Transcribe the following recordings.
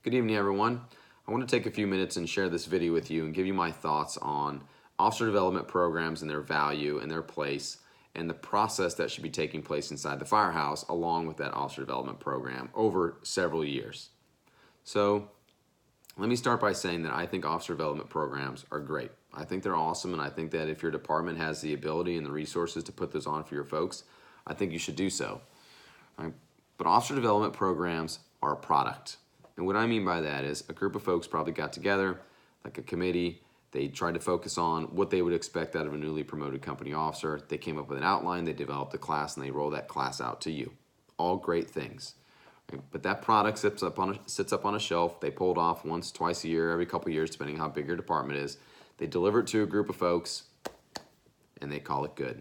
Good evening, everyone. I want to take a few minutes and share this video with you and give you my thoughts on officer development programs and their value and their place and the process that should be taking place inside the firehouse along with that officer development program over several years. So let me start by saying that I think officer development programs are great. I think they're awesome, and I think that if your department has the ability and the resources to put those on for your folks, I think you should do so. Right? But officer development programs are a product. And what I mean by that is a group of folks probably got together, like a committee. They tried to focus on what they would expect out of a newly promoted company officer. They came up with an outline, they developed a class, and they roll that class out to you. All great things. Right? But that product sits up on a shelf. They pull it off once, twice a year, every couple of years, depending on how big your department is. They deliver it to a group of folks, and they call it good.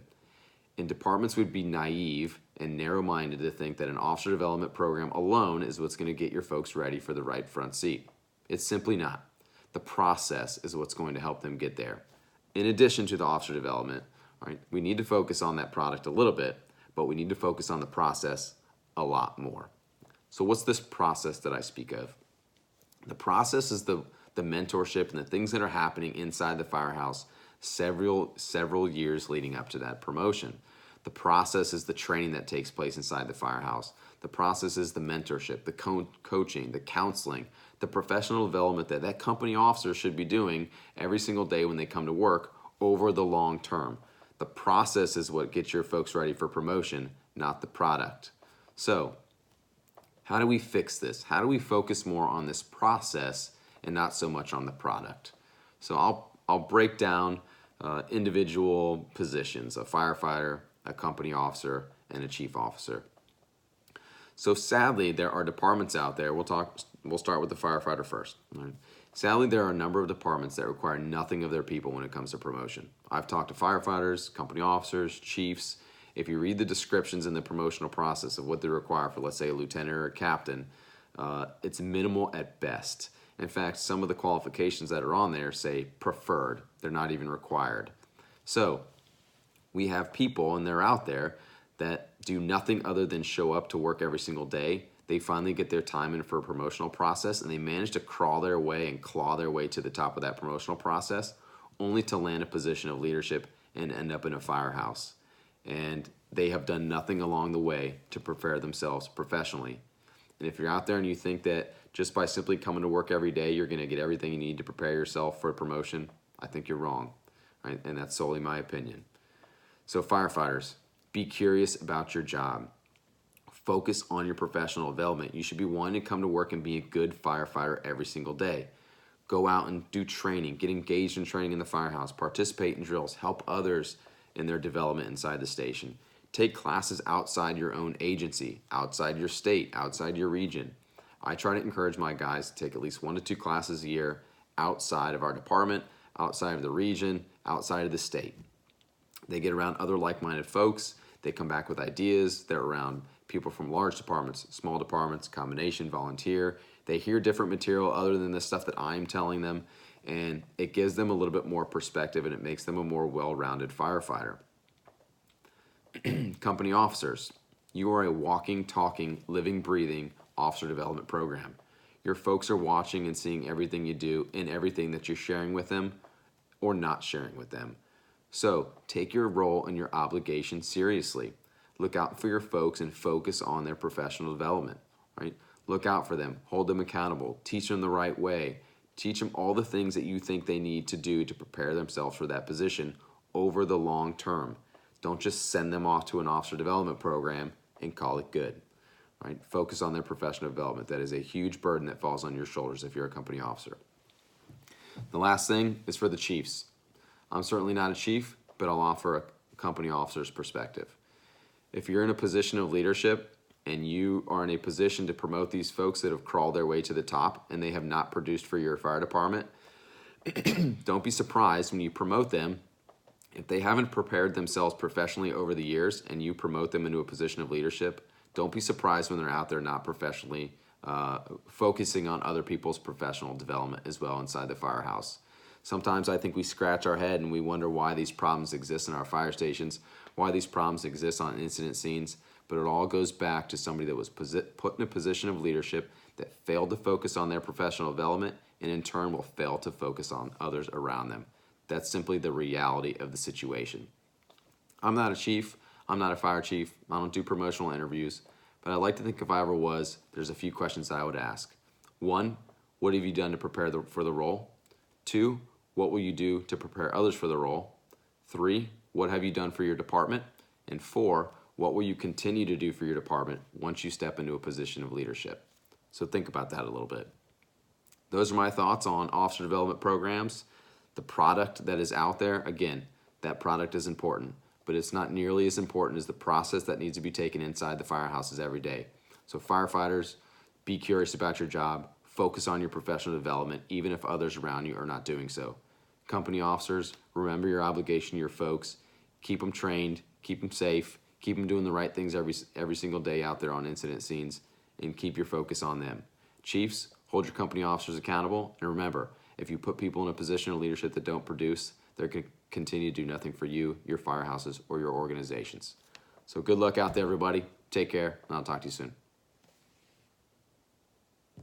And departments would be naive and narrow-minded to think that an officer development program alone is what's going to get your folks ready for the right front seat. It's simply not. The process is what's going to help them get there. In addition to the officer development, right, we need to focus on that product a little bit, but we need to focus on the process a lot more. So what's this process that I speak of? The process is the mentorship and the things that are happening inside the firehouse several years leading up to that promotion. The process is the training that takes place inside the firehouse. The process is the mentorship, the coaching, the counseling, the professional development that that company officer should be doing every single day when they come to work over the long term. The process is what gets your folks ready for promotion, not the product. So, how do we fix this? How do we focus more on this process and not so much on the product? So I'll break down individual positions: a firefighter, a company officer, and a chief officer. So sadly, there are departments out there. We'll start with the firefighter first. Right? Sadly, there are a number of departments that require nothing of their people when it comes to promotion. I've talked to firefighters, company officers, chiefs. If you read the descriptions in the promotional process of what they require for, let's say, a lieutenant or a captain, it's minimal at best. In fact, some of the qualifications that are on there say preferred. They're not even required. So we have people, and they're out there, that do nothing other than show up to work every single day. They finally get their time in for a promotional process, and they manage to crawl their way and claw their way to the top of that promotional process, only to land a position of leadership and end up in a firehouse. And they have done nothing along the way to prepare themselves professionally. And if you're out there and you think that just by simply coming to work every day, you're going to get everything you need to prepare yourself for a promotion, I think you're wrong. Right? And that's solely my opinion. So firefighters, be curious about your job. Focus on your professional development. You should be wanting to come to work and be a good firefighter every single day. Go out and do training. Get engaged in training in the firehouse. Participate in drills. Help others in their development inside the station. Take classes outside your own agency, outside your state, outside your region. I try to encourage my guys to take at least 1 to 2 classes a year outside of our department, outside of the region, outside of the state. They get around other like-minded folks. They come back with ideas. They're around people from large departments, small departments, combination, volunteer. They hear different material other than the stuff that I'm telling them, and it gives them a little bit more perspective, and it makes them a more well-rounded firefighter. Company officers, you are a walking, talking, living, breathing officer development program. Your folks are watching and seeing everything you do and everything that you're sharing with them or not sharing with them. So take your role and your obligation seriously. Look out for your folks and focus on their professional development. Right? Look out for them. Hold them accountable. Teach them the right way. Teach them all the things that you think they need to do to prepare themselves for that position over the long term. Don't just send them off to an officer development program and call it good. Right? Focus on their professional development. That is a huge burden that falls on your shoulders if you're a company officer. The last thing is for the chiefs. I'm certainly not a chief, but I'll offer a company officer's perspective. If you're in a position of leadership and you are in a position to promote these folks that have crawled their way to the top and they have not produced for your fire department, don't be surprised when you promote them. If they haven't prepared themselves professionally over the years and you promote them into a position of leadership, don't be surprised when they're out there not professionally focusing on other people's professional development as well inside the firehouse. Sometimes I think we scratch our head and we wonder why these problems exist in our fire stations, why these problems exist on incident scenes, but it all goes back to somebody that was put in a position of leadership that fail to focus on their professional development and in turn will fail to focus on others around them. That's simply the reality of the situation. I'm not a chief. I'm not a fire chief. I don't do promotional interviews. But I'd like to think if I ever was, there's a few questions that I would ask. 1, what have you done to prepare for the role? 2, what will you do to prepare others for the role? 3, what have you done for your department? And 4, what will you continue to do for your department once you step into a position of leadership? So think about that a little bit. Those are my thoughts on officer development programs. The product that is out there, again, that product is important, but it's not nearly as important as the process that needs to be taken inside the firehouses every day. So firefighters, be curious about your job, focus on your professional development, even if others around you are not doing so. Company officers, remember your obligation to your folks, keep them trained, keep them safe, keep them doing the right things every single day out there on incident scenes, and keep your focus on them. Chiefs, hold your company officers accountable, and remember, if you put people in a position of leadership that don't produce, they're going to continue to do nothing for you, your firehouses, or your organizations. So good luck out there, everybody. Take care, and I'll talk to you soon.